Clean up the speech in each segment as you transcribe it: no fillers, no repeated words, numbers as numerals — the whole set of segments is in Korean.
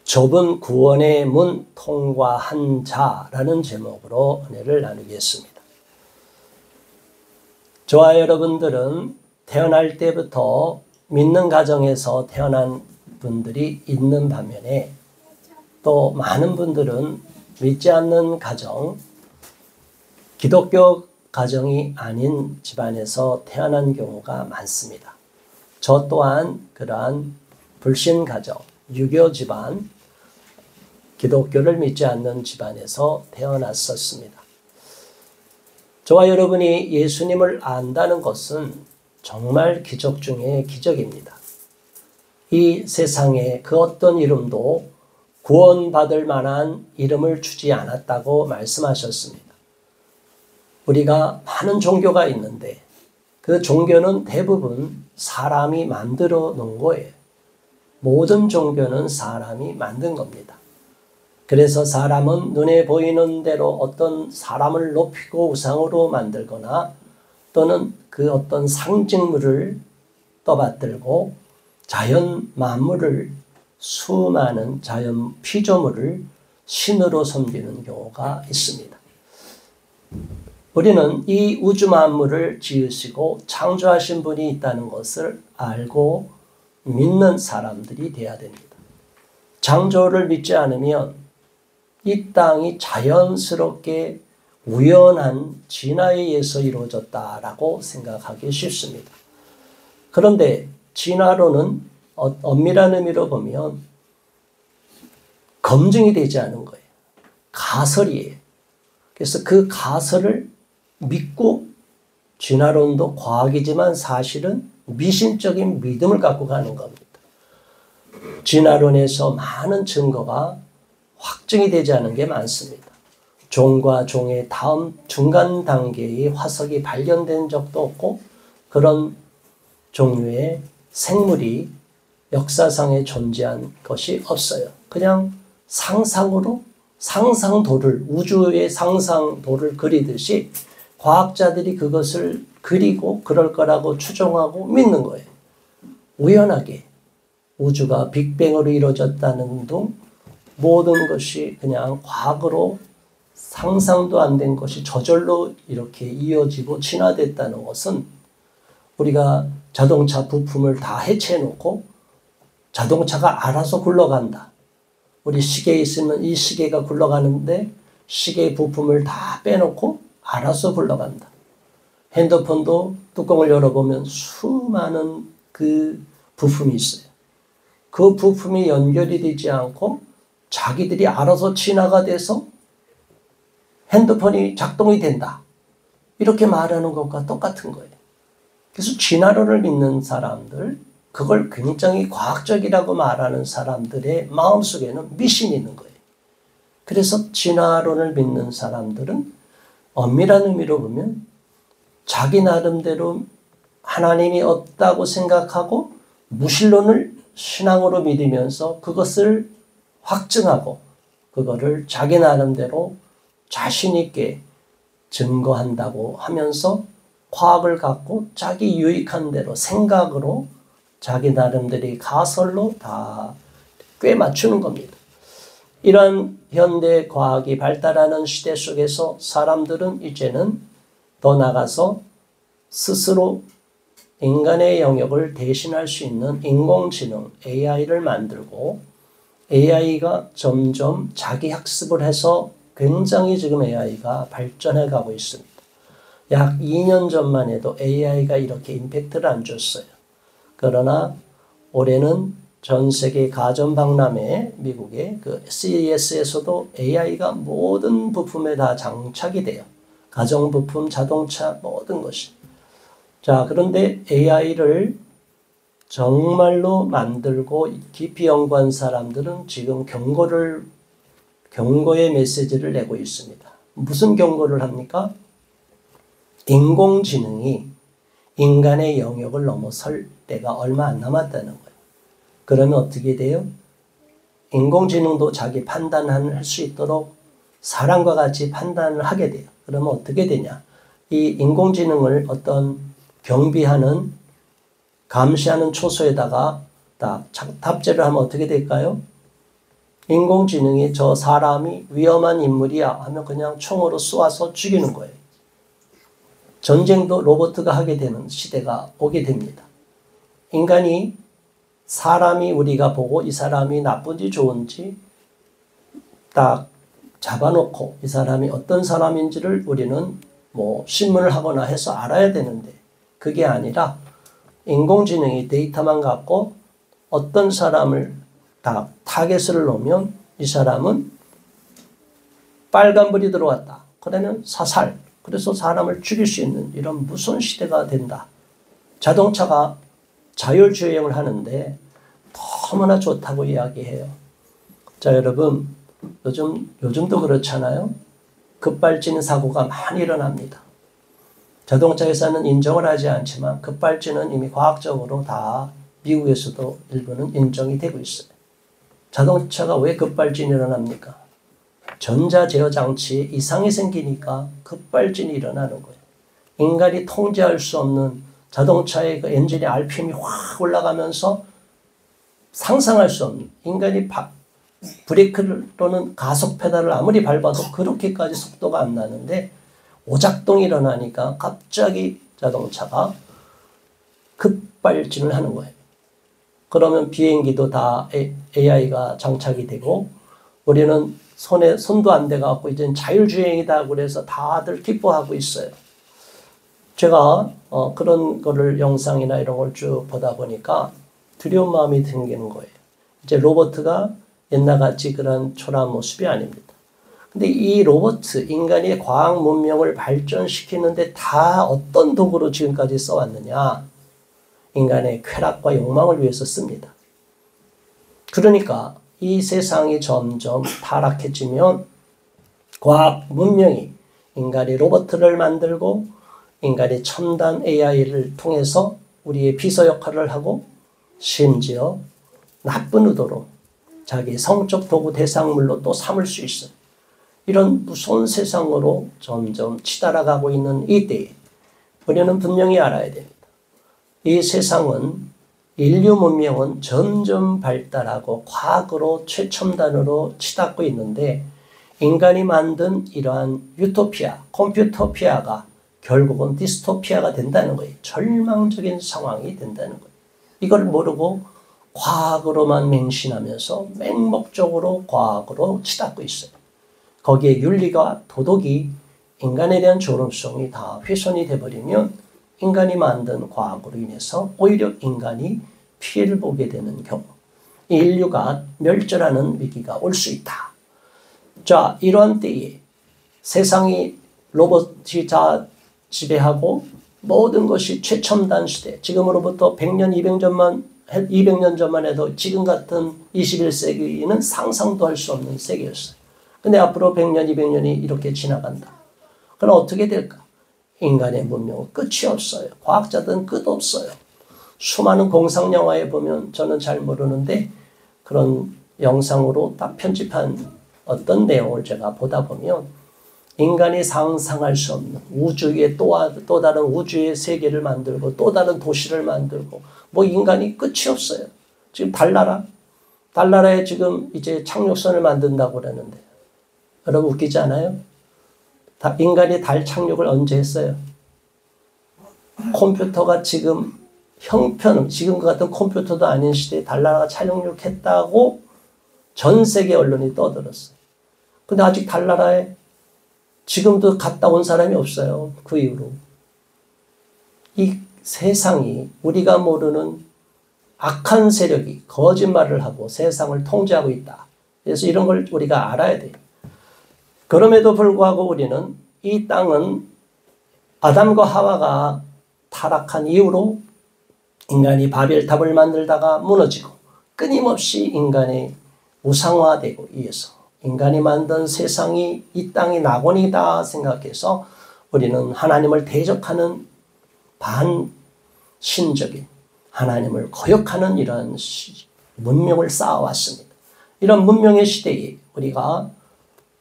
좁은 구원의 문 통과한 자라는 제목으로 은혜를 나누겠습니다. 저와 여러분들은 태어날 때부터 믿는 가정에서 태어난 분들이 있는 반면에 또 많은 분들은 믿지 않는 가정, 기독교 가정이 아닌 집안에서 태어난 경우가 많습니다. 저 또한 그러한 불신 가정, 유교 집안, 기독교를 믿지 않는 집안에서 태어났었습니다. 저와 여러분이 예수님을 안다는 것은 정말 기적 중에 기적입니다. 이 세상에 그 어떤 이름도 구원받을 만한 이름을 주지 않았다고 말씀하셨습니다. 우리가 많은 종교가 있는데 그 종교는 대부분 사람이 만들어 놓은 거예요. 모든 종교는 사람이 만든 겁니다. 그래서 사람은 눈에 보이는 대로 어떤 사람을 높이고 우상으로 만들거나 또는 그 어떤 상징물을 떠받들고 자연 만물을 수많은 자연 피조물을 신으로 섬기는 경우가 있습니다. 우리는 이 우주 만물을 지으시고 창조하신 분이 있다는 것을 알고 믿는 사람들이 되어야 됩니다. 창조를 믿지 않으면 이 땅이 자연스럽게 우연한 진화에 의해서 이루어졌다라고 생각하기 쉽습니다. 그런데 진화론은 엄밀한 의미로 보면 검증이 되지 않은 거예요. 가설이에요. 그래서 그 가설을 믿고 진화론도 과학이지만 사실은 미신적인 믿음을 갖고 가는 겁니다. 진화론에서 많은 증거가 확증이 되지 않은 게 많습니다. 종과 종의 다음 중간 단계의 화석이 발견된 적도 없고 그런 종류의 생물이 역사상에 존재한 것이 없어요. 그냥 상상으로 상상도를, 우주의 상상도를 그리듯이 과학자들이 그것을 그리고 그럴 거라고 추정하고 믿는 거예요. 우연하게 우주가 빅뱅으로 이루어졌다는 등 모든 것이 그냥 과학으로 상상도 안 된 것이 저절로 이렇게 이어지고 진화됐다는 것은 우리가 자동차 부품을 다 해체해놓고 자동차가 알아서 굴러간다. 우리 시계에 있으면 이 시계가 굴러가는데 시계 부품을 다 빼놓고 알아서 굴러간다. 핸드폰도 뚜껑을 열어보면 수많은 그 부품이 있어요. 그 부품이 연결이 되지 않고 자기들이 알아서 진화가 돼서 핸드폰이 작동이 된다. 이렇게 말하는 것과 똑같은 거예요. 그래서 진화론을 믿는 사람들, 그걸 굉장히 과학적이라고 말하는 사람들의 마음속에는 미신이 있는 거예요. 그래서 진화론을 믿는 사람들은 엄밀한 의미로 보면 자기 나름대로 하나님이 없다고 생각하고 무신론을 신앙으로 믿으면서 그것을 확증하고 그거를 자기 나름대로 자신 있게 증거한다고 하면서 과학을 갖고 자기 유익한 대로 생각으로 자기 나름대로 가설로 다 꽤 맞추는 겁니다. 이런 현대 과학이 발달하는 시대 속에서 사람들은 이제는 더 나가서 스스로 인간의 영역을 대신할 수 있는 인공지능 AI를 만들고 AI가 점점 자기 학습을 해서 굉장히 지금 AI가 발전해 가고 있습니다. 약 2년 전만 해도 AI가 이렇게 임팩트를 안 줬어요. 그러나 올해는 전 세계 가전박람회 미국의 그 CES에서도 AI가 모든 부품에 다 장착이 돼요. 가정부품, 자동차 모든 것이. 자, 그런데 AI를 정말로 만들고 깊이 연구한 사람들은 지금 경고의 메시지를 내고 있습니다. 무슨 경고를 합니까? 인공지능이 인간의 영역을 넘어설 때가 얼마 안 남았다는 거예요. 그러면 어떻게 돼요? 인공지능도 자기 판단을 할 수 있도록 사람과 같이 판단을 하게 돼요. 그러면 어떻게 되냐? 이 인공지능을 어떤 경비하는, 감시하는 초소에다가 딱 탑재를 하면 어떻게 될까요? 인공지능이 저 사람이 위험한 인물이야 하면 그냥 총으로 쏘아서 죽이는 거예요. 전쟁도 로봇가 하게 되는 시대가 오게 됩니다. 인간이 사람이 우리가 보고 이 사람이 나쁜지 좋은지 딱 잡아놓고 이 사람이 어떤 사람인지를 우리는 뭐 신문을 하거나 해서 알아야 되는데 그게 아니라 인공지능이 데이터만 갖고 어떤 사람을 다 타겟을 놓으면 이 사람은 빨간불이 들어왔다. 그러면 사살. 그래서 사람을 죽일 수 있는 이런 무서운 시대가 된다. 자동차가 자율주행을 하는데 너무나 좋다고 이야기해요. 자, 여러분, 요즘도 그렇잖아요. 급발진 사고가 많이 일어납니다. 자동차 회사는 인정을 하지 않지만 급발진은 이미 과학적으로 다 미국에서도 일부는 인정이 되고 있어요. 자동차가 왜 급발진이 일어납니까? 전자제어 장치에 이상이 생기니까 급발진이 일어나는 거예요. 인간이 통제할 수 없는 자동차의 그 엔진의 RPM이 확 올라가면서 상상할 수 없는 인간이 브레이크를 또는 가속 페달을 아무리 밟아도 그렇게까지 속도가 안 나는데 오작동이 일어나니까 갑자기 자동차가 급발진을 하는 거예요. 그러면 비행기도 다 AI가 장착이 되고 우리는 손도 안 대갖고 이제는 자율주행이다 그래서 다들 기뻐하고 있어요. 제가 그런 거를 영상이나 이런 걸 쭉 보다 보니까 두려운 마음이 생기는 거예요. 이제 로봇가 옛날같이 그런 초라한 모습이 아닙니다. 근데 이 로봇, 인간이 과학 문명을 발전시키는데 다 어떤 도구로 지금까지 써왔느냐? 인간의 쾌락과 욕망을 위해서 씁니다. 그러니까 이 세상이 점점 타락해지면 과학 문명이 인간이 로봇을 만들고 인간이 첨단 AI를 통해서 우리의 비서 역할을 하고 심지어 나쁜 의도로 자기 성적 도구 대상물로 또 삼을 수 있어요. 이런 무서운 세상으로 점점 치달아가고 있는 이때에 우리는 분명히 알아야 됩니다. 이 세상은 인류 문명은 점점 발달하고 과학으로 최첨단으로 치닫고 있는데 인간이 만든 이러한 유토피아, 컴퓨터피아가 결국은 디스토피아가 된다는 거예요. 절망적인 상황이 된다는 거예요. 이걸 모르고 과학으로만 맹신하면서 맹목적으로 과학으로 치닫고 있어요. 거기에 윤리가 도덕이 인간에 대한 존엄성이 다 훼손이 돼버리면 인간이 만든 과학으로 인해서 오히려 인간이 피해를 보게 되는 경우 인류가 멸절하는 위기가 올 수 있다. 자, 이러한 때에 세상이 로봇이 다 지배하고 모든 것이 최첨단 시대, 지금으로부터 100년, 200년 전만 해도 지금 같은 21세기는 상상도 할 수 없는 세계였어요. 근데 앞으로 100년, 200년이 이렇게 지나간다. 그럼 어떻게 될까? 인간의 문명은 끝이 없어요. 과학자들은 끝 없어요. 수많은 공상 영화에 보면 저는 잘 모르는데 그런 영상으로 딱 편집한 어떤 내용을 제가 보다 보면 인간이 상상할 수 없는 우주 위에 또 다른 우주의 세계를 만들고 또 다른 도시를 만들고 뭐 인간이 끝이 없어요. 지금 달나라에 지금 이제 착륙선을 만든다고 그러는데 여러분 웃기지 않아요? 인간이 달 착륙을 언제 했어요? 컴퓨터가 지금 형편, 지금 같은 컴퓨터도 아닌 시대에 달나라가 착륙했다고 전 세계 언론이 떠들었어요. 근데 아직 달나라에 지금도 갔다 온 사람이 없어요. 그 이후로. 이 세상이 우리가 모르는 악한 세력이 거짓말을 하고 세상을 통제하고 있다. 그래서 이런 걸 우리가 알아야 돼요. 그럼에도 불구하고 우리는 이 땅은 아담과 하와가 타락한 이후로 인간이 바벨탑을 만들다가 무너지고 끊임없이 인간의 우상화되고 위해서 인간이 만든 세상이 이 땅이 낙원이다 생각해서 우리는 하나님을 대적하는 반신적인 하나님을 거역하는 이런 문명을 쌓아왔습니다. 이런 문명의 시대에 우리가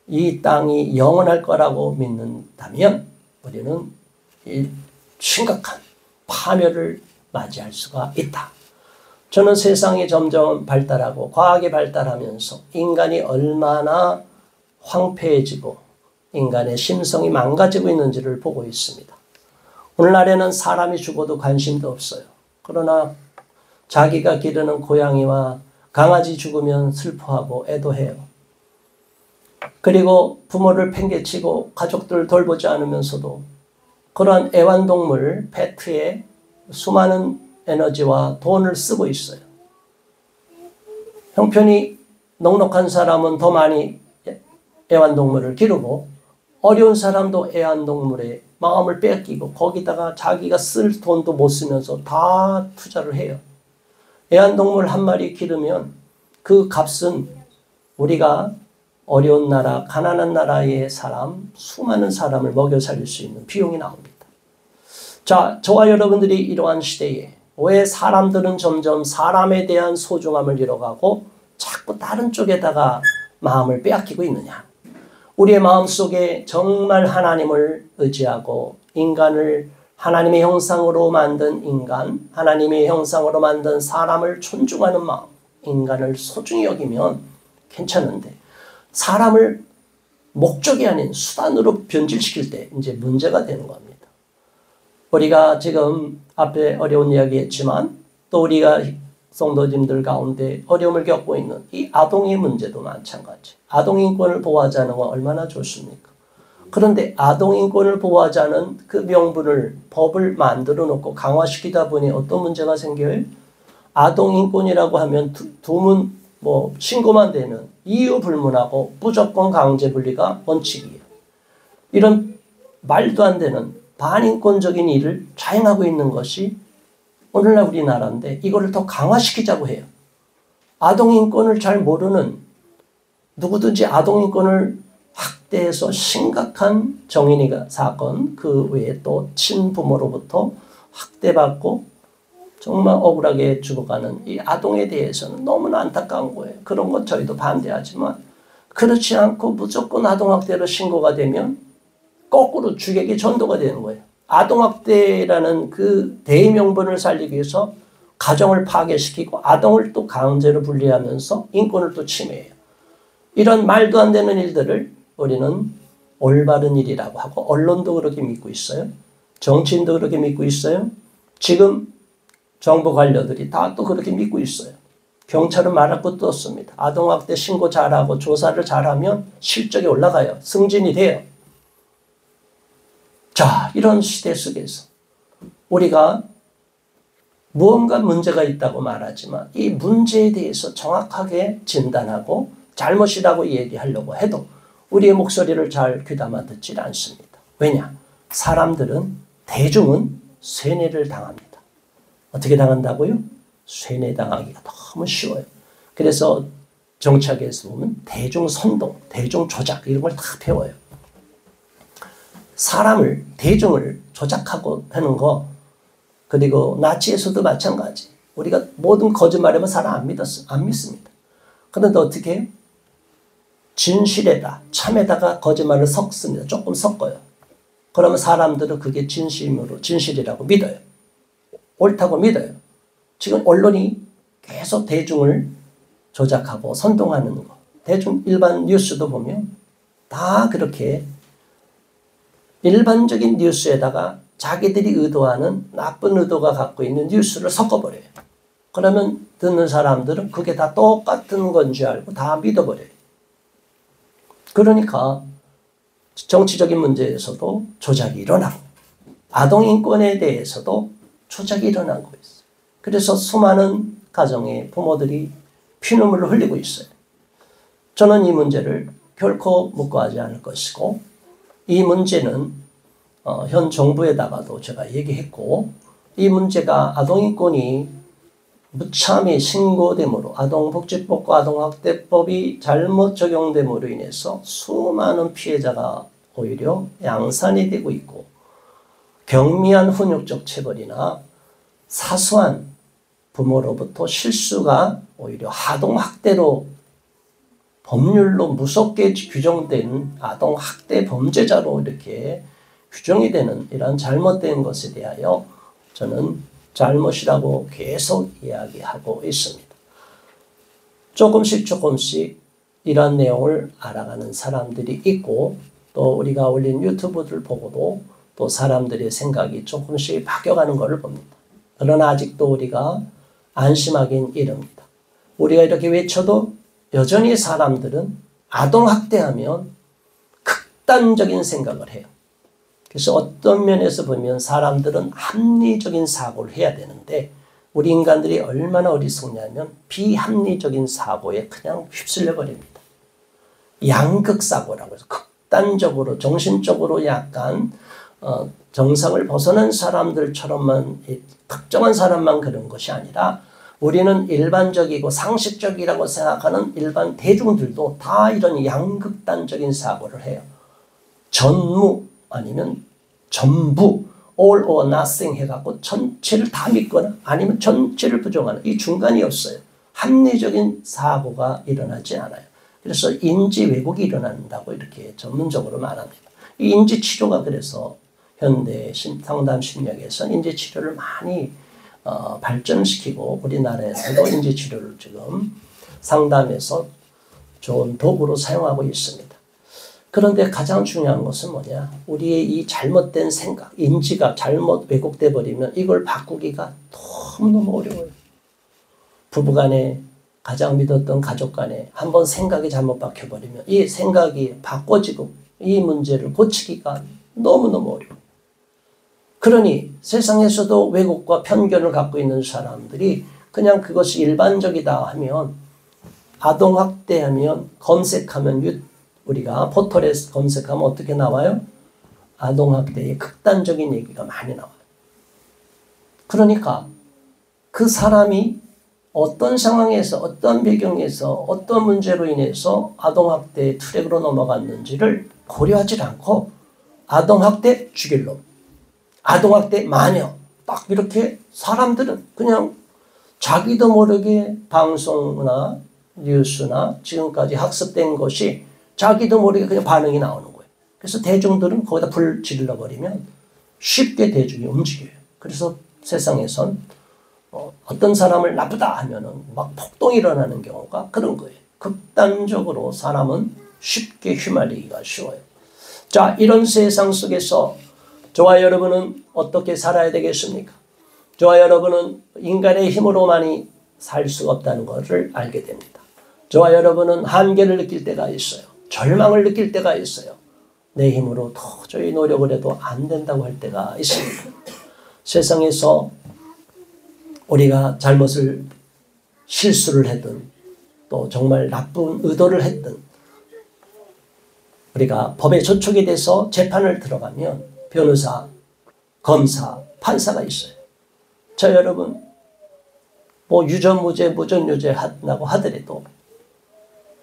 이 땅이 영원할 거라고 믿는다면 우리는 심각한 파멸을 맞이할 수가 있다. 저는 세상이 점점 발달하고 과학이 발달하면서 인간이 얼마나 황폐해지고 인간의 심성이 망가지고 있는지를 보고 있습니다. 오늘날에는 사람이 죽어도 관심도 없어요. 그러나 자기가 기르는 고양이와 강아지 죽으면 슬퍼하고 애도해요. 그리고 부모를 팽개치고 가족들 돌보지 않으면서도 그러한 애완동물, 페트에 수많은 에너지와 돈을 쓰고 있어요. 형편이 넉넉한 사람은 더 많이 애완동물을 기르고 어려운 사람도 애완동물에 마음을 뺏기고 거기다가 자기가 쓸 돈도 못 쓰면서 다 투자를 해요. 애완동물 한 마리 기르면 그 값은 우리가 어려운 나라, 가난한 나라의 사람, 수많은 사람을 먹여 살릴 수 있는 비용이 나옵니다. 자, 저와 여러분들이 이러한 시대에 왜 사람들은 점점 사람에 대한 소중함을 잃어가고 자꾸 다른 쪽에다가 마음을 빼앗기고 있느냐? 우리의 마음속에 정말 하나님을 의지하고 인간을 하나님의 형상으로 만든 인간, 하나님의 형상으로 만든 사람을 존중하는 마음, 인간을 소중히 여기면 괜찮은데 사람을 목적이 아닌 수단으로 변질시킬 때 이제 문제가 되는 겁니다. 우리가 지금 앞에 어려운 이야기 했지만 또 우리가 성도님들 가운데 어려움을 겪고 있는 이 아동의 문제도 마찬가지. 아동인권을 보호하자는 건 얼마나 좋습니까? 그런데 아동인권을 보호하자는 그 명분을 법을 만들어 놓고 강화시키다 보니 어떤 문제가 생겨요? 아동인권이라고 하면 신고만 되면 이유 불문하고 무조건 강제 분리가 원칙이에요. 이런 말도 안 되는 반인권적인 일을 자행하고 있는 것이 오늘날 우리나라인데 이거를 더 강화시키자고 해요. 아동인권을 잘 모르는 누구든지 아동인권을 학대해서 심각한 정인이가 사건, 그 외에 또 친부모로부터 학대받고 정말 억울하게 죽어가는 이 아동에 대해서는 너무나 안타까운 거예요. 그런 것 저희도 반대하지만 그렇지 않고 무조건 아동학대로 신고가 되면 거꾸로 주객이 전도가 되는 거예요. 아동학대라는 그 대의명분을 살리기 위해서 가정을 파괴시키고 아동을 또 강제로 분리하면서 인권을 또 침해해요. 이런 말도 안 되는 일들을 우리는 올바른 일이라고 하고 언론도 그렇게 믿고 있어요. 정치인도 그렇게 믿고 있어요. 지금 정부 관료들이 다 또 그렇게 믿고 있어요. 경찰은 말할 것도 없습니다. 아동학대 신고 잘하고 조사를 잘하면 실적이 올라가요. 승진이 돼요. 자, 이런 시대 속에서 우리가 무언가 문제가 있다고 말하지만 이 문제에 대해서 정확하게 진단하고 잘못이라고 얘기하려고 해도 우리의 목소리를 잘 귀담아 듣지 않습니다. 왜냐? 사람들은, 대중은 세뇌를 당합니다. 어떻게 당한다고요? 세뇌당하기가 너무 쉬워요. 그래서 정치학에서 보면 대중선동, 대중조작 이런 걸 다 배워요. 사람을, 대중을 조작하고 하는 거, 그리고 나치에서도 마찬가지. 우리가 모든 거짓말하면 사람 안 믿습니다. 그런데 어떻게 해요? 진실에다, 참에다가 거짓말을 섞습니다. 조금 섞어요. 그러면 사람들은 그게 진실이라고 믿어요. 옳다고 믿어요. 지금 언론이 계속 대중을 조작하고 선동하는 거. 일반 뉴스도 보면 다 그렇게 일반적인 뉴스에다가 자기들이 의도하는 나쁜 의도가 갖고 있는 뉴스를 섞어버려요. 그러면 듣는 사람들은 그게 다 똑같은 건 줄 알고 다 믿어버려요. 그러니까 정치적인 문제에서도 조작이 일어나고 아동인권에 대해서도 조작이 일어나고 있어요. 그래서 수많은 가정의 부모들이 피눈물을 흘리고 있어요. 저는 이 문제를 결코 묵과하지 않을 것이고 이 문제는 현 정부에다가도 제가 얘기했고 이 문제가 아동인권이 무참히 신고됨으로 아동복지법과 아동학대법이 잘못 적용됨으로 인해서 수많은 피해자가 오히려 양산이 되고 있고 경미한 훈육적 체벌이나 사소한 부모로부터 실수가 오히려 아동학대로 법률로 무섭게 규정된 아동학대 범죄자로 이렇게 규정이 되는 이런 잘못된 것에 대하여 저는 잘못이라고 계속 이야기하고 있습니다. 조금씩 이런 내용을 알아가는 사람들이 있고 또 우리가 올린 유튜브들 보고도 또 사람들의 생각이 조금씩 바뀌어가는 것을 봅니다. 그러나 아직도 우리가 안심하긴 이릅니다. 우리가 이렇게 외쳐도 여전히 사람들은 아동학대하면 극단적인 생각을 해요. 그래서 어떤 면에서 보면 사람들은 합리적인 사고를 해야 되는데 우리 인간들이 얼마나 어리석냐면 비합리적인 사고에 그냥 휩쓸려 버립니다. 양극사고라고 해서 극단적으로 정신적으로 약간 정상을 벗어난 사람들처럼만 특정한 사람만 그런 것이 아니라 우리는 일반적이고 상식적이라고 생각하는 일반 대중들도 다 이런 양극단적인 사고를 해요. 전무 아니면 전부 all or nothing 해갖고 전체를 다 믿거나 아니면 전체를 부정하는 이 중간이 없어요. 합리적인 사고가 일어나지 않아요. 그래서 인지 왜곡이 일어난다고 이렇게 전문적으로 말합니다. 이 인지 치료가 그래서 현대 상담 심리학에서는 인지 치료를 많이 발전시키고 우리나라에서도 인지 치료를 지금 상담에서 좋은 도구로 사용하고 있습니다. 그런데 가장 중요한 것은 뭐냐? 우리의 이 잘못된 생각, 인지가 잘못 왜곡돼 버리면 이걸 바꾸기가 너무너무 어려워요. 부부간에 가장 믿었던 가족간에 한번 생각이 잘못 박혀버리면 이 생각이 바꿔지고 이 문제를 고치기가 너무너무 어려워요. 그러니 세상에서도 왜곡과 편견을 갖고 있는 사람들이 그냥 그것이 일반적이다 하면 아동학대하면 검색하면 우리가 포털에서 검색하면 어떻게 나와요? 아동학대의 극단적인 얘기가 많이 나와요. 그러니까 그 사람이 어떤 상황에서 어떤 배경에서 어떤 문제로 인해서 아동학대의 트랙으로 넘어갔는지를 고려하지 않고 아동학대 죽일 놈, 아동학대 마녀 딱 이렇게 사람들은 그냥 자기도 모르게 방송이나 뉴스나 지금까지 학습된 것이 자기도 모르게 그냥 반응이 나오는 거예요. 그래서 대중들은 거기다 불 질러버리면 쉽게 대중이 움직여요. 그래서 세상에선 어떤 사람을 나쁘다 하면은 막 폭동이 일어나는 경우가 그런 거예요. 극단적으로 사람은 쉽게 휘말리기가 쉬워요. 자, 이런 세상 속에서 저와 여러분은 어떻게 살아야 되겠습니까? 저와 여러분은 인간의 힘으로만이 살 수 없다는 것을 알게 됩니다. 저와 여러분은 한계를 느낄 때가 있어요. 절망을 느낄 때가 있어요. 내 힘으로 도저히 노력을 해도 안 된다고 할 때가 있습니다. 세상에서 우리가 실수를 했든 또 정말 나쁜 의도를 했든 우리가 법에 저촉이 돼서 재판을 들어가면 변호사, 검사, 판사가 있어요. 저 여러분 뭐 유전무죄, 무전유죄 한다고 하더라도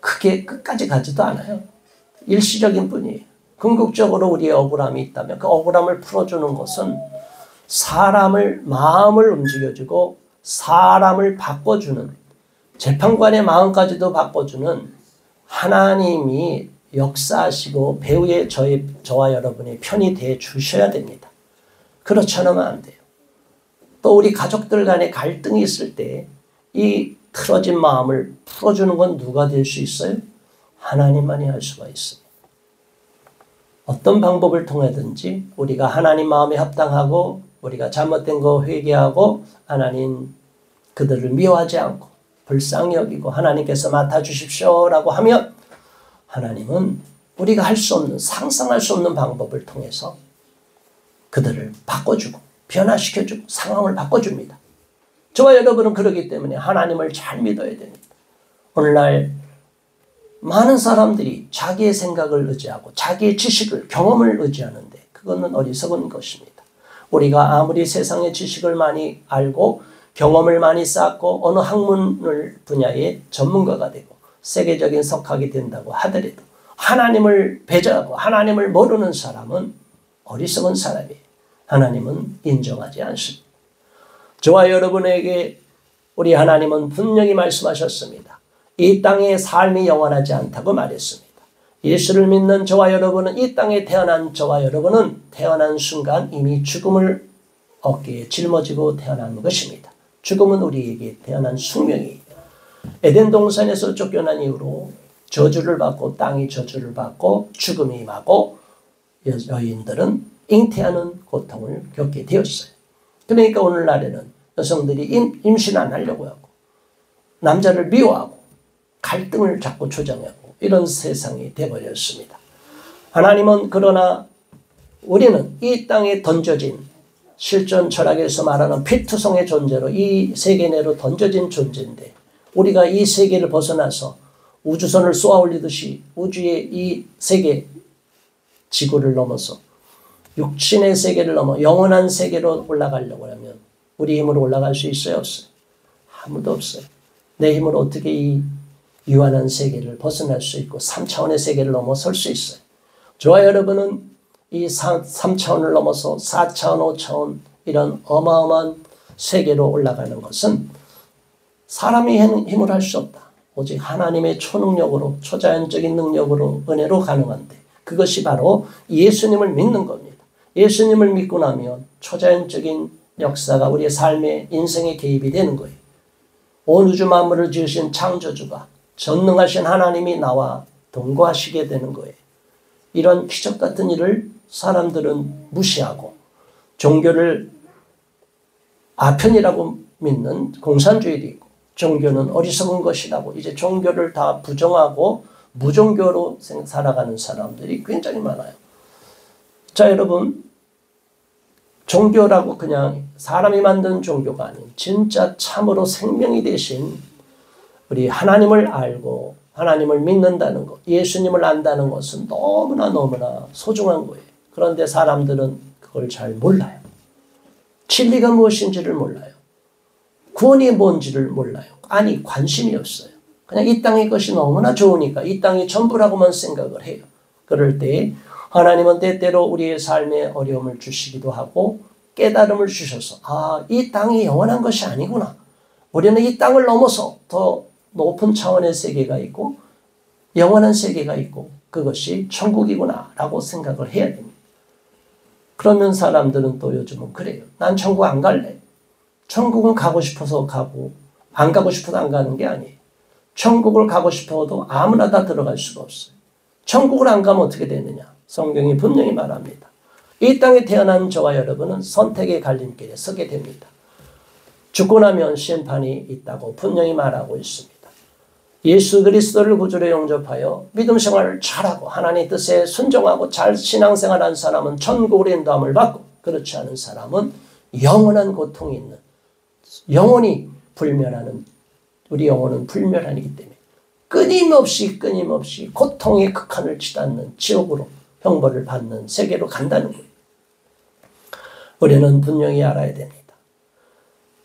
크게 끝까지 가지도 않아요. 일시적인 뿐이에요. 궁극적으로 우리의 억울함이 있다면 그 억울함을 풀어주는 것은 사람을 마음을 움직여주고 사람을 바꿔주는 재판관의 마음까지도 바꿔주는 하나님이 역사하시고 배후에 저와 여러분의 편이 돼 주셔야 됩니다. 그렇지 않으면 안 돼요. 또 우리 가족들 간에 갈등이 있을 때 이 틀어진 마음을 풀어주는 건 누가 될 수 있어요? 하나님만이 할 수가 있습니다. 어떤 방법을 통해든지 우리가 하나님 마음에 합당하고 우리가 잘못된 거 회개하고 하나님 그들을 미워하지 않고 불쌍히 여기고 하나님께서 맡아주십시오라고 하면 하나님은 우리가 할 수 없는 상상할 수 없는 방법을 통해서 그들을 바꿔주고 변화시켜주고 상황을 바꿔줍니다. 저와 여러분은 그렇기 때문에 하나님을 잘 믿어야 됩니다. 오늘날 많은 사람들이 자기의 생각을 의지하고 자기의 지식을 경험을 의지하는데 그거는 어리석은 것입니다. 우리가 아무리 세상의 지식을 많이 알고 경험을 많이 쌓고 어느 학문 분야의 전문가가 되고 세계적인 석학이 된다고 하더라도 하나님을 배제하고 하나님을 모르는 사람은 어리석은 사람이에요. 하나님은 인정하지 않습니다. 저와 여러분에게 우리 하나님은 분명히 말씀하셨습니다. 이 땅의 삶이 영원하지 않다고 말했습니다. 예수를 믿는 저와 여러분은 이 땅에 태어난 저와 여러분은 태어난 순간 이미 죽음을 어깨에 짊어지고 태어난 것입니다. 죽음은 우리에게 태어난 숙명이에요. 에덴 동산에서 쫓겨난 이후로 저주를 받고 땅이 저주를 받고 죽음이 임하고 여인들은 잉태하는 고통을 겪게 되었어요. 그러니까 오늘날에는 여성들이 임신 안 하려고 하고 남자를 미워하고 갈등을 자꾸 조장하고 이런 세상이 되어버렸습니다. 하나님은 그러나 우리는 이 땅에 던져진 실존 철학에서 말하는 피투성의 존재로 이 세계 내로 던져진 존재인데 우리가 이 세계를 벗어나서 우주선을 쏘아 올리듯이 우주의 이 세계 지구를 넘어서 육신의 세계를 넘어 영원한 세계로 올라가려고 하면 우리 힘으로 올라갈 수 있어요? 없어요? 아무도 없어요. 내 힘으로 어떻게 이 유한한 세계를 벗어날 수 있고 3차원의 세계를 넘어설 수 있어요? 저와 여러분은 이 3차원을 넘어서 4차원, 5차원 이런 어마어마한 세계로 올라가는 것은 사람이 힘으로 할 수 없다. 오직 하나님의 초능력으로 초자연적인 능력으로 은혜로 가능한데 그것이 바로 예수님을 믿는 겁니다. 예수님을 믿고 나면 초자연적인 역사가 우리의 삶의 인생에 개입이 되는 거예요. 온 우주 만물을 지으신 창조주가 전능하신 하나님이 나와 동거하시게 되는 거예요. 이런 기적 같은 일을 사람들은 무시하고 종교를 아편이라고 믿는 공산주의도 있고 종교는 어리석은 것이라고 이제 종교를 다 부정하고 무종교로 살아가는 사람들이 굉장히 많아요. 자, 여러분, 종교라고 그냥 사람이 만든 종교가 아닌 진짜 참으로 생명이 되신 우리 하나님을 알고 하나님을 믿는다는 것, 예수님을 안다는 것은 너무나 소중한 거예요. 그런데 사람들은 그걸 잘 몰라요. 진리가 무엇인지를 몰라요. 구원이 뭔지를 몰라요. 아니, 관심이 없어요. 그냥 이 땅의 것이 너무나 좋으니까 이 땅이 전부라고만 생각을 해요. 그럴 때 하나님은 때때로 우리의 삶에 어려움을 주시기도 하고 깨달음을 주셔서 이 땅이 영원한 것이 아니구나. 우리는 이 땅을 넘어서 더 높은 차원의 세계가 있고 영원한 세계가 있고 그것이 천국이구나 라고 생각을 해야 됩니다. 그러면 사람들은 또 요즘은 그래요. 난 천국 안 갈래. 천국은 가고 싶어서 가고 안 가고 싶어서 안 가는 게 아니에요. 천국을 가고 싶어도 아무나 다 들어갈 수가 없어요. 천국을 안 가면 어떻게 되느냐. 성경이 분명히 말합니다. 이 땅에 태어난 저와 여러분은 선택의 갈림길에 서게 됩니다. 죽고 나면 심판이 있다고 분명히 말하고 있습니다. 예수 그리스도를 구주로 영접하여 믿음 생활을 잘하고 하나님의 뜻에 순종하고 잘 신앙생활한 사람은 천국으로 인도함을 받고 그렇지 않은 사람은 영원한 고통이 있는 영원히 불멸하는 우리 영혼은 불멸하기 때문에 끊임없이 고통의 극한을 치닫는 지옥으로 형벌을 받는 세계로 간다는 거예요. 우리는 분명히 알아야 됩니다.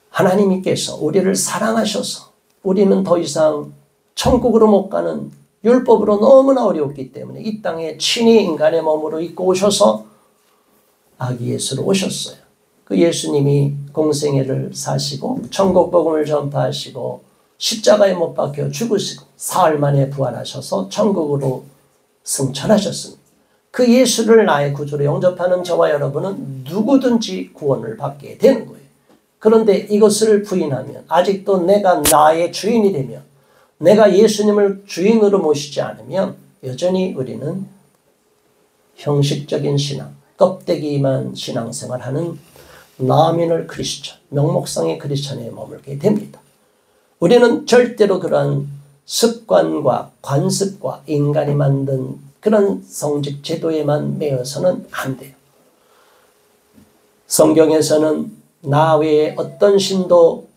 하나님께서 우리를 사랑하셔서 우리는 더 이상 천국으로 못 가는 율법으로 너무나 어려웠기 때문에 이 땅에 친히 인간의 몸으로 입고 오셔서 아기 예수로 오셨어요. 그 예수님이 공생애를 사시고 천국 복음을 전파하시고 십자가에 못 박혀 죽으시고 사흘 만에 부활하셔서 천국으로 승천하셨습니다. 그 예수를 나의 구주로 영접하는 저와 여러분은 누구든지 구원을 받게 되는 거예요. 그런데 이것을 부인하면 아직도 내가 나의 주인이 되면 내가 예수님을 주인으로 모시지 않으면 여전히 우리는 형식적인 신앙, 껍데기만 신앙생활하는 나미널 크리스천, 명목상의 크리스천에 머물게 됩니다. 우리는 절대로 그러한 습관과 관습과 인간이 만든 그런 성직 제도에만 매여서는 안 돼요. 성경에서는 나 외에 어떤 신도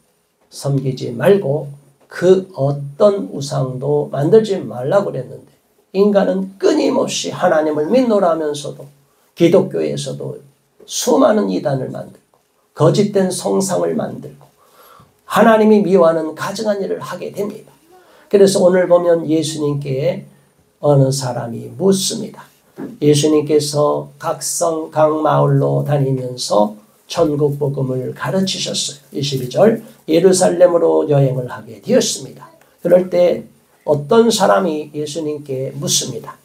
섬기지 말고 그 어떤 우상도 만들지 말라고 그랬는데 인간은 끊임없이 하나님을 믿노라 하면서도 기독교에서도 수많은 이단을 만들고 거짓된 성상을 만들고 하나님이 미워하는 가증한 일을 하게 됩니다. 그래서 오늘 보면 예수님께 어느 사람이 묻습니다. 예수님께서 각 성, 각 마을로 다니면서 천국 복음을 가르치셨어요. 22절 예루살렘으로 여행을 하게 되었습니다. 그럴 때 어떤 사람이 예수님께 묻습니다.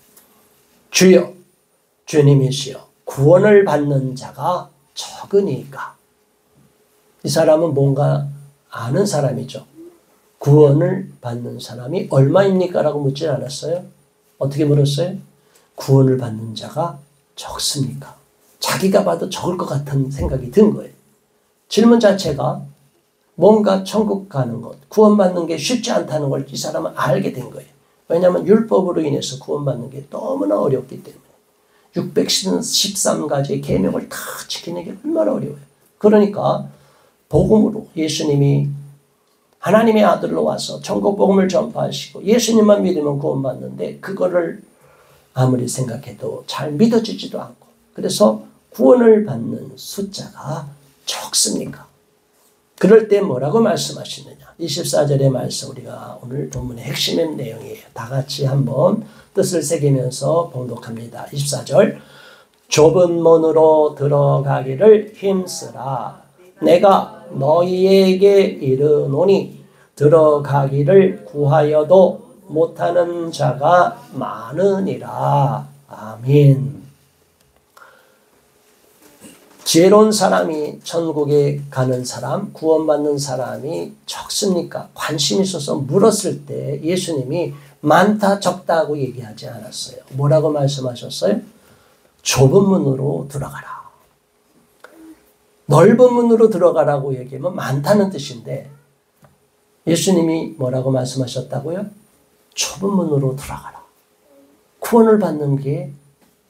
주여, 주님이시여, 구원을 받는 자가 적으니까 이 사람은 뭔가 아는 사람이죠. 구원을 받는 사람이 얼마입니까? 라고 묻지 않았어요? 어떻게 물었어요? 구원을 받는 자가 적습니까? 자기가 봐도 적을 것 같은 생각이 든 거예요. 질문 자체가 뭔가 천국 가는 것, 구원받는 게 쉽지 않다는 걸 이 사람은 알게 된 거예요. 왜냐하면 율법으로 인해서 구원받는 게 너무나 어렵기 때문에 613가지의 계명을 다 지키는 게 얼마나 어려워요. 그러니까 복음으로 예수님이 하나님의 아들로 와서 천국 복음을 전파하시고 예수님만 믿으면 구원받는데 그거를 아무리 생각해도 잘 믿어지지도 않고 그래서 구원을 받는 숫자가 적습니까? 그럴 때 뭐라고 말씀하시느냐? 24절의 말씀 우리가 오늘 본문의 핵심의 내용이에요. 다 같이 한번 뜻을 새기면서 봉독합니다. 24절 좁은 문으로 들어가기를 힘쓰라. 내가 너희에게 이르노니 들어가기를 구하여도 못하는 자가 많으니라. 아멘. 지혜로운 사람이 천국에 가는 사람, 구원받는 사람이 적습니까? 관심 있어서 물었을 때 예수님이 많다 적다고 얘기하지 않았어요. 뭐라고 말씀하셨어요? 좁은 문으로 들어가라. 넓은 문으로 들어가라고 얘기하면 많다는 뜻인데 예수님이 뭐라고 말씀하셨다고요? 좁은 문으로 들어가라. 구원을 받는 게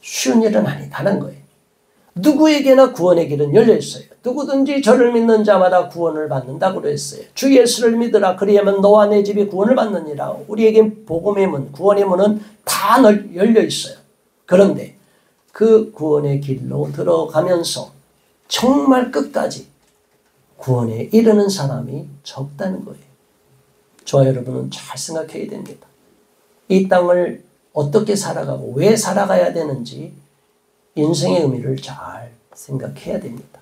쉬운 일은 아니다는 거예요. 누구에게나 구원의 길은 열려 있어요. 누구든지 저를 믿는 자마다 구원을 받는다고 그랬어요. 주 예수를 믿으라. 그리하면 너와 내 집이 구원을 받느니라. 우리에게 복음의 문, 구원의 문은 다 열려 있어요. 그런데 그 구원의 길로 들어가면서 정말 끝까지 구원에 이르는 사람이 적다는 거예요. 저와 여러분은 잘 생각해야 됩니다. 이 땅을 어떻게 살아가고 왜 살아가야 되는지 인생의 의미를 잘 생각해야 됩니다.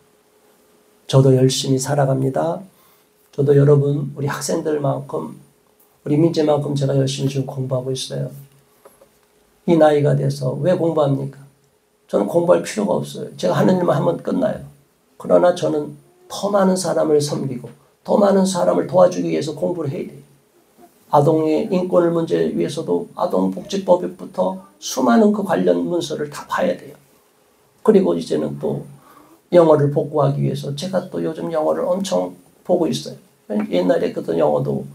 저도 열심히 살아갑니다. 저도 여러분, 우리 학생들만큼, 우리 민재만큼 제가 열심히 지금 공부하고 있어요. 이 나이가 돼서 왜 공부합니까? 저는 공부할 필요가 없어요. 제가 하는 일만 하면 끝나요. 그러나 저는 더 많은 사람을 섬기고 더 많은 사람을 도와주기 위해서 공부를 해야 돼요. 아동의 인권을 문제 위해서도 아동복지법부터 수많은 그 관련 문서를 다 봐야 돼요. 그리고 이제는 또 영어를 복구하기 위해서 제가 또 요즘 영어를 엄청 보고 있어요. 옛날에 그던 영어도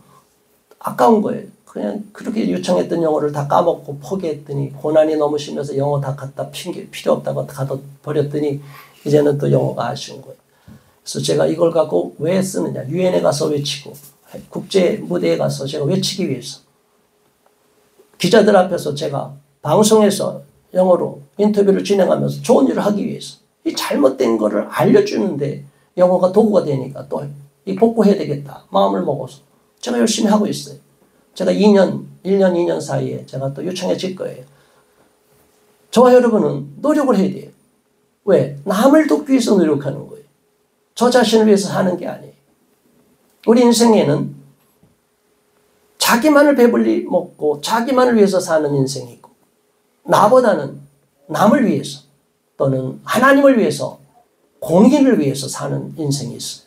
아까운 거예요. 그냥 그렇게 유창했던 영어를 다 까먹고 포기했더니 고난이 너무 심해서 영어 다 갖다 필요 없다고 가둬버렸더니 이제는 또 영어가 아쉬운 거예요. 그래서 제가 이걸 갖고 왜 쓰느냐. 유엔에 가서 외치고 국제 무대에 가서 제가 외치기 위해서 기자들 앞에서 제가 방송에서 영어로 인터뷰를 진행하면서 좋은 일을 하기 위해서 이 잘못된 거를 알려주는데 영어가 도구가 되니까 또 이 복구해야 되겠다 마음을 먹어서 제가 열심히 하고 있어요. 제가 1년, 2년 사이에 제가 또 요청해질 거예요. 저와 여러분은 노력을 해야 돼요. 왜? 남을 돕기 위해서 노력하는 거예요. 저 자신을 위해서 사는 게 아니에요. 우리 인생에는 자기만을 배불리 먹고 자기만을 위해서 사는 인생이 있고 나보다는 남을 위해서 또는 하나님을 위해서 공의를 위해서 사는 인생이 있어요.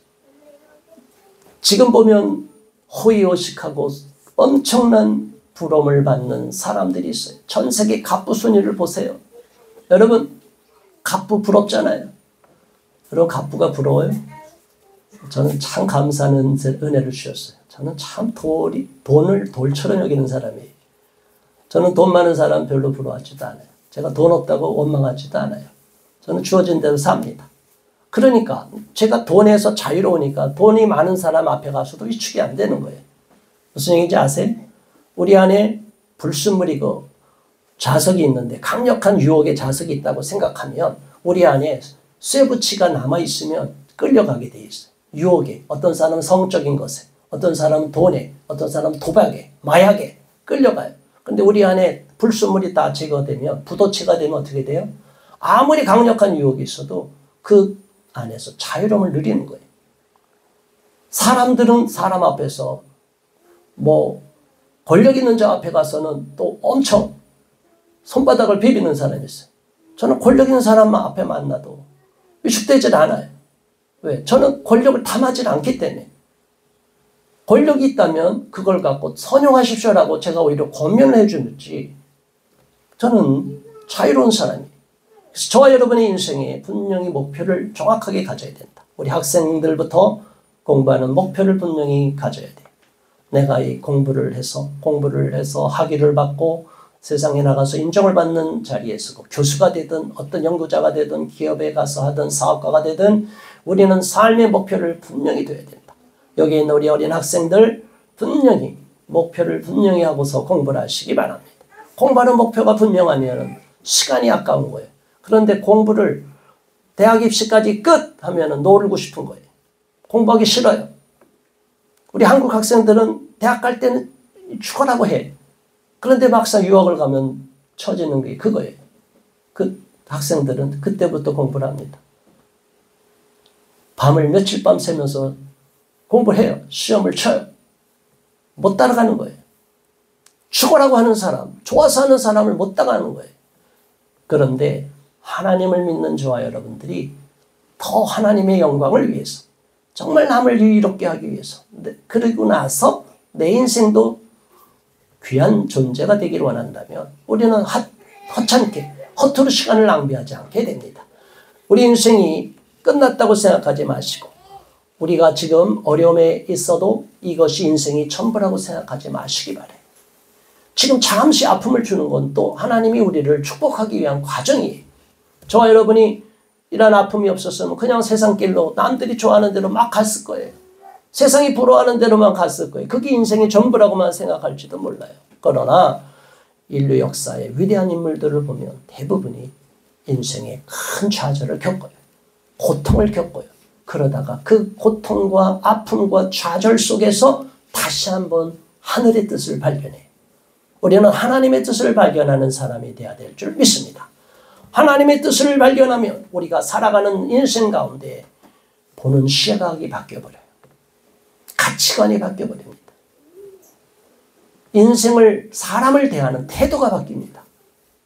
지금 보면 호의호식하고 엄청난 부러움을 받는 사람들이 있어요. 전 세계 갑부 순위를 보세요. 여러분 갑부 부럽잖아요. 여러분 갑부가 부러워요? 저는 참 감사한 은혜를 주셨어요. 저는 참 돈을 돌처럼 여기는 사람이에요. 저는 돈 많은 사람 별로 부러워하지도 않아요. 제가 돈 없다고 원망하지도 않아요. 저는 주어진 대로 삽니다. 그러니까 제가 돈에서 자유로우니까 돈이 많은 사람 앞에 가서도 위축이 안 되는 거예요. 무슨 얘기인지 아세요? 우리 안에 불순물이 그 자석이 있는데 강력한 유혹의 자석이 있다고 생각하면 우리 안에 쇠붙이가 남아있으면 끌려가게 돼 있어요. 유혹에, 어떤 사람은 성적인 것에, 어떤 사람은 돈에, 어떤 사람은 도박에, 마약에 끌려가요. 근데 우리 안에 불순물이 다 제거되면, 부도체가 되면 어떻게 돼요? 아무리 강력한 유혹이 있어도 그 안에서 자유로움을 누리는 거예요. 사람들은 사람 앞에서 권력 있는 자 앞에 가서는 또 엄청 손바닥을 비비는 사람이 있어요. 저는 권력 있는 사람만 앞에 만나도 위축되질 않아요. 왜? 저는 권력을 탐하지 않기 때문에. 권력이 있다면 그걸 갖고 선용하십시오라고 제가 오히려 권면을 해주는지, 저는 자유로운 사람이에요. 그래서 저와 여러분의 인생에 분명히 목표를 정확하게 가져야 된다. 우리 학생들부터 공부하는 목표를 분명히 가져야 돼요. 내가 이 공부를 해서 학위를 받고 세상에 나가서 인정을 받는 자리에 서고, 교수가 되든 어떤 연구자가 되든 기업에 가서 하든 사업가가 되든 우리는 삶의 목표를 분명히 둬야 된다. 여기 있는 우리 어린 학생들 분명히 목표를 분명히 하고서 공부를 하시기 바랍니다. 공부하는 목표가 분명하면 시간이 아까운 거예요. 그런데 공부를 대학 입시까지 끝 하면 놀고 싶은 거예요. 공부하기 싫어요. 우리 한국 학생들은 대학 갈 때는 죽어라고 해. 그런데 막상 유학을 가면 처지는 게 그거예요. 그 학생들은 그때부터 공부를 합니다. 밤을 며칠 밤 새면서 공부를 해요. 시험을 쳐요. 못 따라가는 거예요. 죽어라고 하는 사람, 좋아서 하는 사람을 못 따라가는 거예요. 그런데 하나님을 믿는 저와 여러분들이 더 하나님의 영광을 위해서, 정말 남을 유의롭게 하기 위해서, 그러고 나서 내 인생도 귀한 존재가 되기를 원한다면 우리는 허찮게, 허투루 시간을 낭비하지 않게 됩니다. 우리 인생이 끝났다고 생각하지 마시고, 우리가 지금 어려움에 있어도 이것이 인생이 전부라고 생각하지 마시기 바라요. 지금 잠시 아픔을 주는 건 또 하나님이 우리를 축복하기 위한 과정이에요. 저와 여러분이 이런 아픔이 없었으면 그냥 세상 길로 남들이 좋아하는 대로 막 갔을 거예요. 세상이 부러워하는 대로만 갔을 거예요. 그게 인생의 전부라고만 생각할지도 몰라요. 그러나 인류 역사의 위대한 인물들을 보면 대부분이 인생의 큰 좌절을 겪어요. 고통을 겪어요. 그러다가 그 고통과 아픔과 좌절 속에서 다시 한번 하늘의 뜻을 발견해요. 우리는 하나님의 뜻을 발견하는 사람이 되어야 될 줄 믿습니다. 하나님의 뜻을 발견하면 우리가 살아가는 인생 가운데 보는 시각이 바뀌어버려요. 가치관이 바뀌어버립니다. 인생을, 사람을 대하는 태도가 바뀝니다.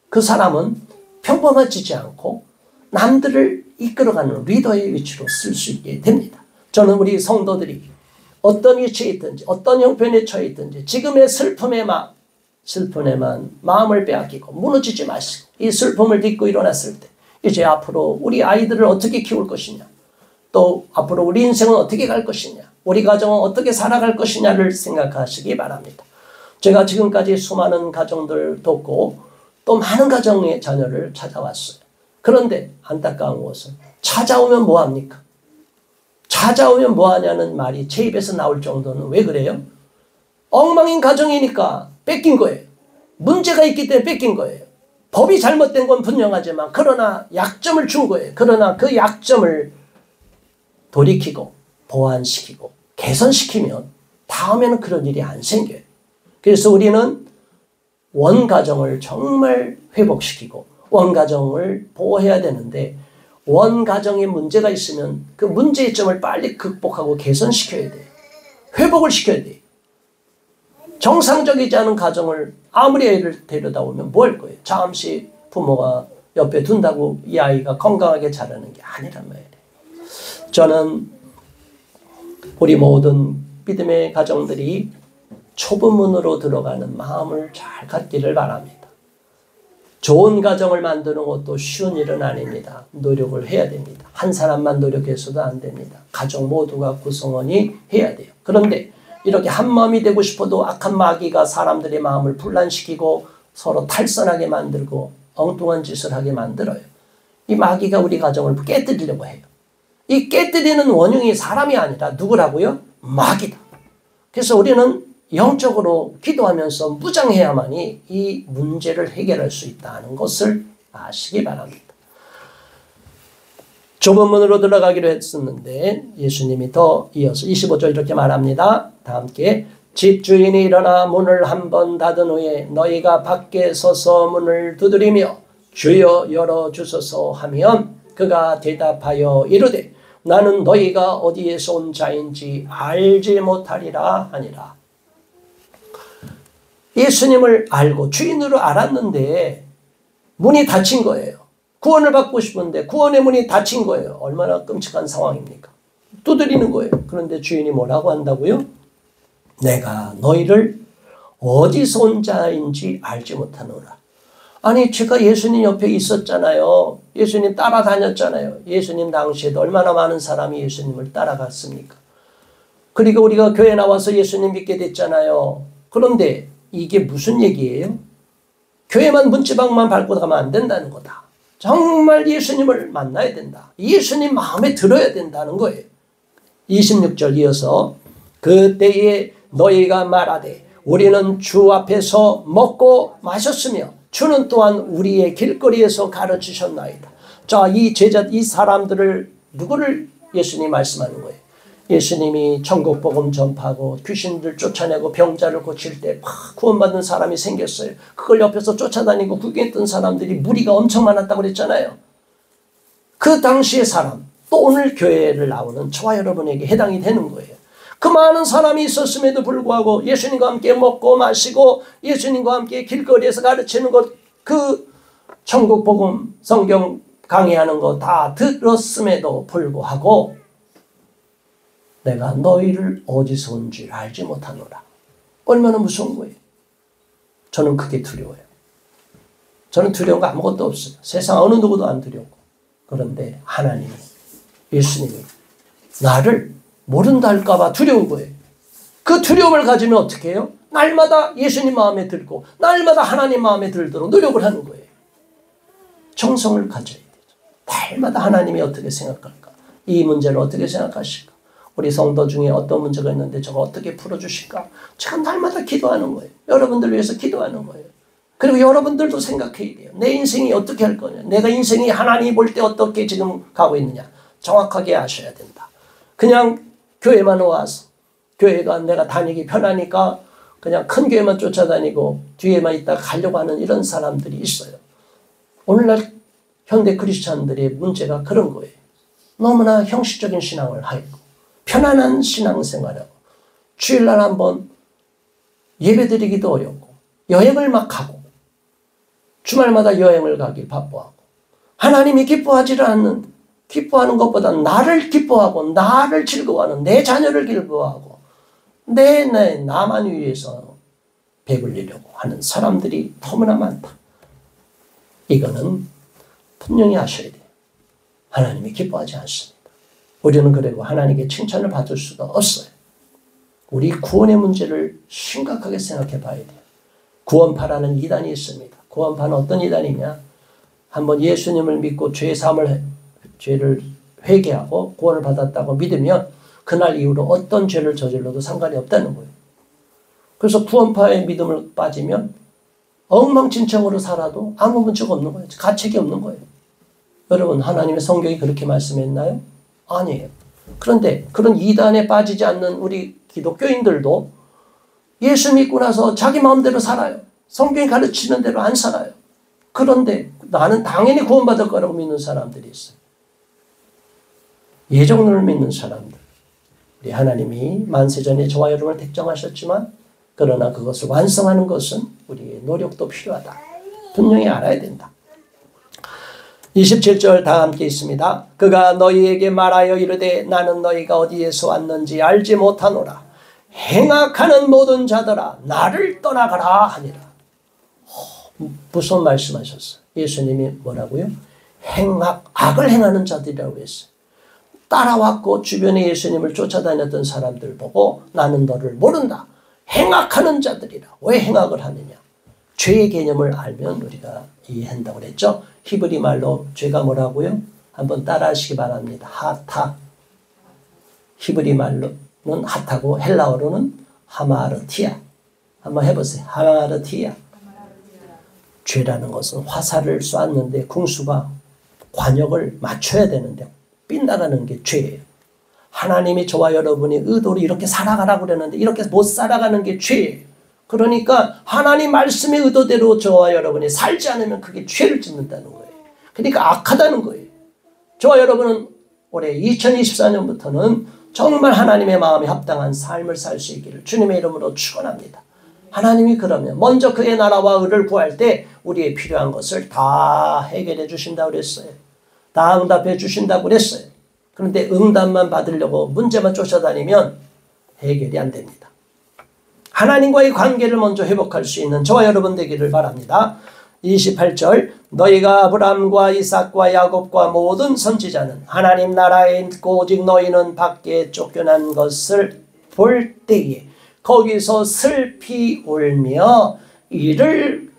그 사람은 평범해지지 않고 남들을 이끌어가는 리더의 위치로 쓸 수 있게 됩니다. 저는 우리 성도들이 어떤 위치에 있든지 어떤 형편에 처해 있든지 지금의 슬픔에만 마음을 빼앗기고 무너지지 마시고, 이 슬픔을 딛고 일어났을 때 이제 앞으로 우리 아이들을 어떻게 키울 것이냐, 또 앞으로 우리 인생은 어떻게 갈 것이냐, 우리 가정은 어떻게 살아갈 것이냐를 생각하시기 바랍니다. 제가 지금까지 수많은 가정들 돕고 또 많은 가정의 자녀를 찾아왔어요. 그런데 안타까운 것은 찾아오면 뭐합니까? 찾아오면 뭐하냐는 말이 제 입에서 나올 정도는 왜 그래요? 엉망인 가정이니까 뺏긴 거예요. 문제가 있기 때문에 뺏긴 거예요. 법이 잘못된 건 분명하지만 그러나 약점을 준 거예요. 그러나 그 약점을 돌이키고 보완시키고 개선시키면 다음에는 그런 일이 안 생겨요. 그래서 우리는 원가정을 정말 회복시키고 원가정을 보호해야 되는데, 원가정에 문제가 있으면 그 문제점을 빨리 극복하고 개선시켜야 돼요. 회복을 시켜야 돼요. 정상적이지 않은 가정을 아무리 애를 데려다 오면 뭐 할 거예요? 잠시 부모가 옆에 둔다고 이 아이가 건강하게 자라는 게 아니란 말이에요. 저는 우리 모든 믿음의 가정들이 초보문으로 들어가는 마음을 잘 갖기를 바랍니다. 좋은 가정을 만드는 것도 쉬운 일은 아닙니다. 노력을 해야 됩니다. 한 사람만 노력해서도 안 됩니다. 가족 모두가 구성원이 해야 돼요. 그런데 이렇게 한마음이 되고 싶어도 악한 마귀가 사람들의 마음을 분란시키고 서로 탈선하게 만들고 엉뚱한 짓을 하게 만들어요. 이 마귀가 우리 가정을 깨뜨리려고 해요. 이 깨뜨리는 원흉이 사람이 아니라 누구라고요? 마귀다. 그래서 우리는 영적으로 기도하면서 무장해야만이 이 문제를 해결할 수 있다는 것을 아시기 바랍니다. 좁은 문으로 들어가기로 했었는데 예수님이 더 이어서 25절 이렇게 말합니다. 다 함께. 집주인이 일어나 문을 한번 닫은 후에 너희가 밖에 서서 문을 두드리며 주여 열어주소서 하면 그가 대답하여 이르되 나는 너희가 어디에서 온 자인지 알지 못하리라 하니라. 예수님을 알고 주인으로 알았는데 문이 닫힌 거예요. 구원을 받고 싶은데 구원의 문이 닫힌 거예요. 얼마나 끔찍한 상황입니까? 두드리는 거예요. 그런데 주인이 뭐라고 한다고요? 내가 너희를 어디서 온 자인지 알지 못하노라. 아니 제가 예수님 옆에 있었잖아요. 예수님 따라다녔잖아요. 예수님 당시에도 얼마나 많은 사람이 예수님을 따라갔습니까? 그리고 우리가 교회 나와서 예수님 믿게 됐잖아요. 그런데 이게 무슨 얘기예요? 교회만 문지방만 밟고 가면 안 된다는 거다. 정말 예수님을 만나야 된다. 예수님 마음에 들어야 된다는 거예요. 26절 이어서 그때에 너희가 말하되 우리는 주 앞에서 먹고 마셨으며 주는 또한 우리의 길거리에서 가르치셨나이다. 자, 이 사람들을 누구를 예수님이 말씀하는 거예요? 예수님이 천국 복음 전파하고 귀신들 쫓아내고 병자를 고칠 때 막 구원받는 사람이 생겼어요. 그걸 옆에서 쫓아다니고 구경했던 사람들이 무리가 엄청 많았다고 그랬잖아요. 그 당시의 사람, 또 오늘 교회를 나오는 저와 여러분에게 해당이 되는 거예요. 그 많은 사람이 있었음에도 불구하고 예수님과 함께 먹고 마시고 예수님과 함께 길거리에서 가르치는 것, 그 천국 복음 성경 강의하는 거 다 들었음에도 불구하고 내가 너희를 어디서 온지 알지 못하노라. 얼마나 무서운 거예요. 저는 그게 두려워요. 저는 두려운 거 아무것도 없어요. 세상 어느 누구도 안 두려워. 그런데 하나님이, 예수님이 나를 모른다 할까 봐 두려운 거예요. 그 두려움을 가지면 어떻게 해요? 날마다 예수님 마음에 들고 날마다 하나님 마음에 들도록 노력을 하는 거예요. 정성을 가져야 되죠. 날마다 하나님이 어떻게 생각할까? 이 문제를 어떻게 생각하실까? 우리 성도 중에 어떤 문제가 있는데 저거 어떻게 풀어주실까? 제가 날마다 기도하는 거예요. 여러분들 위해서 기도하는 거예요. 그리고 여러분들도 생각해야 돼요. 내 인생이 어떻게 할 거냐. 내가 인생이 하나님이 볼 때 어떻게 지금 가고 있느냐. 정확하게 아셔야 된다. 그냥 교회만 와서 교회가 내가 다니기 편하니까 그냥 큰 교회만 쫓아다니고 뒤에만 있다 가려고 하는 이런 사람들이 있어요. 오늘날 현대 크리스찬들의 문제가 그런 거예요. 너무나 형식적인 신앙을 하고 편안한 신앙생활하고 주일날 한번 예배드리기도 어렵고 여행을 막 가고 주말마다 여행을 가기 바빠하고 하나님이 기뻐하지를 않는 기뻐하는 것보다 나를 기뻐하고 나를 즐거워하는 내 자녀를 기뻐하고 나만 위해서 배불리려고 하는 사람들이 너무나 많다. 이거는 분명히 아셔야 돼요. 하나님이 기뻐하지 않습니다. 우리는 그리고 하나님께 칭찬을 받을 수가 없어요. 우리 구원의 문제를 심각하게 생각해 봐야 돼요. 구원파라는 이단이 있습니다. 구원파는 어떤 이단이냐? 한번 예수님을 믿고 죄를 회개하고 구원을 받았다고 믿으면 그날 이후로 어떤 죄를 저질러도 상관이 없다는 거예요. 그래서 구원파의 믿음을 빠지면 엉망진창으로 살아도 아무 문제가 없는 거예요. 가책이 없는 거예요. 여러분, 하나님의 성경이 그렇게 말씀했나요? 아니에요. 그런데 그런 이단에 빠지지 않는 우리 기독교인들도 예수 믿고 나서 자기 마음대로 살아요. 성경이 가르치는 대로 안 살아요. 그런데 나는 당연히 구원받을 거라고 믿는 사람들이 있어요. 예정론을 믿는 사람들. 우리 하나님이 만세전에 저와 여러분을 택정하셨지만 그러나 그것을 완성하는 것은 우리의 노력도 필요하다. 분명히 알아야 된다. 27절 다 함께 있습니다. 그가 너희에게 말하여 이르되 나는 너희가 어디에서 왔는지 알지 못하노라. 행악하는 모든 자들아 나를 떠나가라 하니라. 무슨 말씀하셨어요? 예수님이 뭐라고요? 악을 행하는 자들이라고 했어요. 따라왔고 주변에 예수님을 쫓아다녔던 사람들 보고 나는 너를 모른다. 행악하는 자들이라. 왜 행악을 하느냐? 죄의 개념을 알면 우리가 이해한다고 그랬죠. 히브리 말로 죄가 뭐라고요? 한번 따라 하시기 바랍니다. 하타. 히브리 말로는 하타고 헬라어로는 하마르티아. 한번 해보세요. 하마르티아. 죄라는 것은 화살을 쐈는데 궁수가 관역을 맞춰야 되는데 빗나가는 게 죄예요. 하나님이 저와 여러분이 의도로 이렇게 살아가라고 그러는데 이렇게 못 살아가는 게 죄예요. 그러니까 하나님 말씀의 의도대로 저와 여러분이 살지 않으면 그게 죄를 짓는다는 거예요. 그러니까 악하다는 거예요. 저와 여러분은 올해 2024년부터는 정말 하나님의 마음에 합당한 삶을 살 수 있기를 주님의 이름으로 축원합니다. 하나님이 그러면 먼저 그의 나라와 의를 구할 때 우리의 필요한 것을 다 해결해 주신다고 그랬어요. 다 응답해 주신다고 그랬어요. 그런데 응답만 받으려고 문제만 쫓아다니면 해결이 안 됩니다. 하나님과의 관계를 먼저 회복할 수 있는 저와 여러분 되기를 바랍니다. 28절 너희가 아브라함과 이삭과 야곱과 모든 선지자는 하나님 나라에 있고 오직 너희는 밖에 쫓겨난 것을 볼 때에 거기서 슬피 울며 이를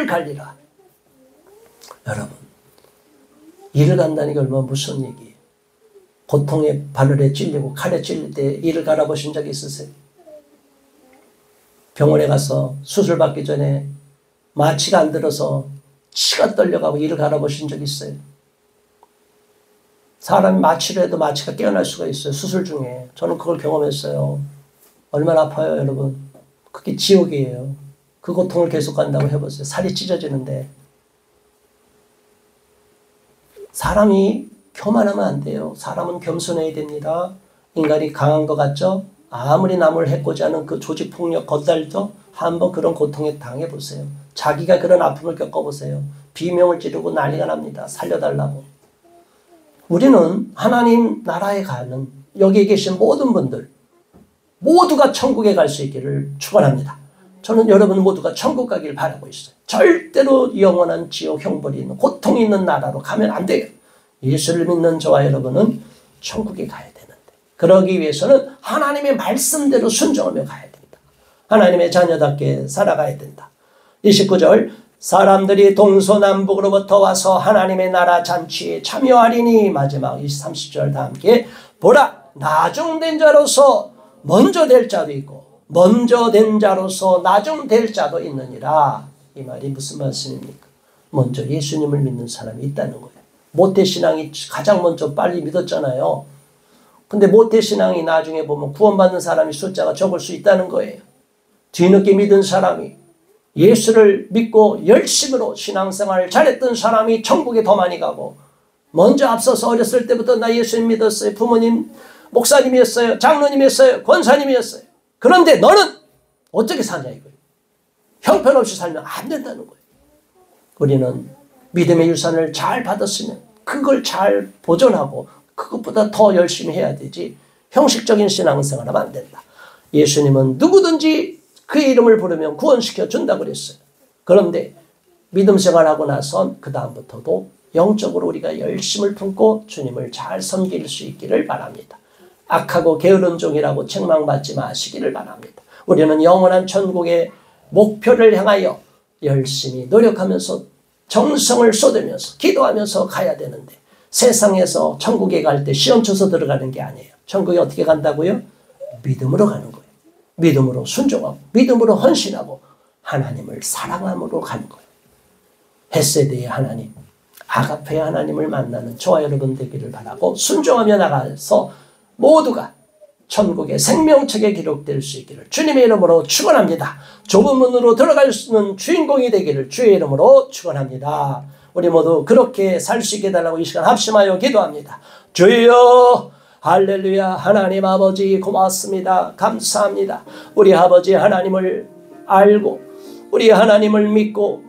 갈리라. 여러분, 이를 간다는 게 얼마나 무서운 얘기예요. 고통에 바늘에 찔리고 칼에 찔릴 때 이를 갈아보신 적 있으세요? 병원에 가서 수술 받기 전에 마취가 안 들어서 치가 떨려가고 이를 갈아보신 적 있어요? 사람이 마취를 해도 마취가 깨어날 수가 있어요. 수술 중에. 저는 그걸 경험했어요. 얼마나 아파요, 여러분. 그게 지옥이에요. 그 고통을 계속 간다고 해보세요. 살이 찢어지는데. 사람이 교만하면 안 돼요. 사람은 겸손해야 됩니다. 인간이 강한 것 같죠? 아무리 남을 해코지 하는 그 조직폭력 건달도 한번 그런 고통에 당해보세요. 자기가 그런 아픔을 겪어보세요. 비명을 지르고 난리가 납니다. 살려달라고. 우리는 하나님 나라에 가는 여기에 계신 모든 분들 모두가 천국에 갈 수 있기를 축원합니다. 저는 여러분 모두가 천국 가기를 바라고 있어요. 절대로 영원한 지옥 형벌이 있는 고통이 있는 나라로 가면 안 돼요. 예수를 믿는 저와 여러분은 천국에 가야 되는데 그러기 위해서는 하나님의 말씀대로 순종하며 가야 됩니다. 하나님의 자녀답게 살아가야 된다. 29절 사람들이 동서남북으로부터 와서 하나님의 나라 잔치에 참여하리니 마지막 30절 다 함께 보라 나중된 자로서 먼저 될 자도 있고 먼저 된 자로서 나중될 자도 있느니라. 이 말이 무슨 말씀입니까? 먼저 예수님을 믿는 사람이 있다는 거예요. 모태신앙이 가장 먼저 빨리 믿었잖아요. 근데 모태신앙이 나중에 보면 구원받는 사람이 숫자가 적을 수 있다는 거예요. 뒤늦게 믿은 사람이 예수를 믿고 열심으로 신앙생활을 잘했던 사람이 천국에 더 많이 가고 먼저 앞서서 어렸을 때부터 나 예수님 믿었어요. 부모님 목사님이었어요. 장로님이었어요. 권사님이었어요. 그런데 너는 어떻게 사냐 이거예요. 형편없이 살면 안 된다는 거예요. 우리는 믿음의 유산을 잘 받았으면 그걸 잘 보존하고 그것보다 더 열심히 해야 되지 형식적인 신앙생활하면 안 된다. 예수님은 누구든지 그의 이름을 부르면 구원시켜 준다고 그랬어요. 그런데 믿음 생활하고 나선 그 다음부터도 영적으로 우리가 열심을 품고 주님을 잘 섬길 수 있기를 바랍니다. 악하고 게으른 종이라고 책망받지 마시기를 바랍니다. 우리는 영원한 천국의 목표를 향하여 열심히 노력하면서 정성을 쏟으면서 기도하면서 가야 되는데 세상에서 천국에 갈 때 시험 쳐서 들어가는 게 아니에요. 천국에 어떻게 간다고요? 믿음으로 가는 거예요. 믿음으로 순종하고 믿음으로 헌신하고 하나님을 사랑함으로 가는 거예요. 헷세대의 하나님, 아가페의 하나님을 만나는 저와 여러분 되기를 바라고 순종하며 나가서 모두가 천국의 생명책에 기록될 수 있기를 주님의 이름으로 축원합니다. 좁은 문으로 들어갈 수 있는 주인공이 되기를 주의 이름으로 축원합니다. 우리 모두 그렇게 살 수 있게 해달라고 이 시간 합심하여 기도합니다. 주여 할렐루야. 하나님 아버지 고맙습니다. 감사합니다. 우리 아버지 하나님을 알고 우리 하나님을 믿고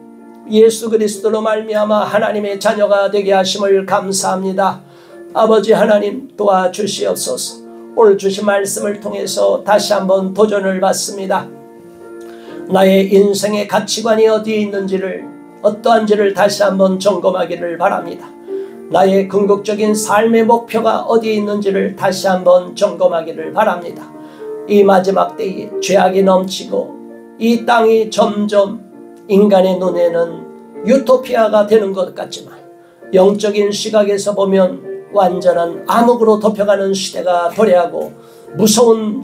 예수 그리스도로 말미암아 하나님의 자녀가 되게 하심을 감사합니다. 아버지 하나님 도와주시옵소서. 오늘 주신 말씀을 통해서 다시 한번 도전을 받습니다. 나의 인생의 가치관이 어디에 있는지를 어떠한지를 다시 한번 점검하기를 바랍니다. 나의 궁극적인 삶의 목표가 어디에 있는지를 다시 한번 점검하기를 바랍니다. 이 마지막 때에 죄악이 넘치고 이 땅이 점점 인간의 눈에는 유토피아가 되는 것 같지만 영적인 시각에서 보면 완전한 암흑으로 덮여가는 시대가 도래하고 무서운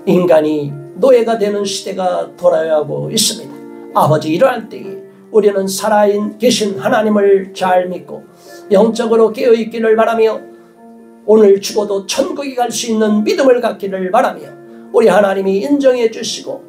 인간이 노예가 되는 시대가 돌아오고 있습니다. 아버지 이러한 때에 우리는 살아계신 하나님을 잘 믿고 영적으로 깨어있기를 바라며 오늘 죽어도 천국에 갈 수 있는 믿음을 갖기를 바라며 우리 하나님이 인정해 주시고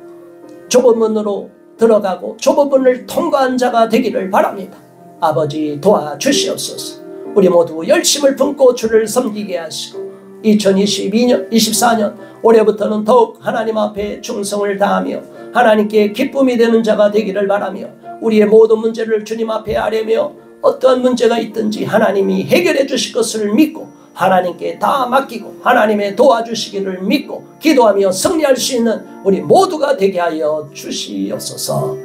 좁은 문으로 들어가고 좁은 문을 통과한 자가 되기를 바랍니다. 아버지 도와주시옵소서. 우리 모두 열심을 품고 주를 섬기게 하시고 2024년 올해부터는 더욱 하나님 앞에 충성을 다하며 하나님께 기쁨이 되는 자가 되기를 바라며 우리의 모든 문제를 주님 앞에 아뢰며 어떠한 문제가 있든지 하나님이 해결해 주실 것을 믿고 하나님께 다 맡기고 하나님의 도와주시기를 믿고 기도하며 승리할 수 있는 우리 모두가 되게 하여 주시옵소서.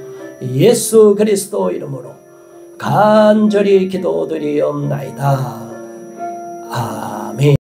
예수 그리스도 이름으로 간절히 기도드리옵나이다. 아멘.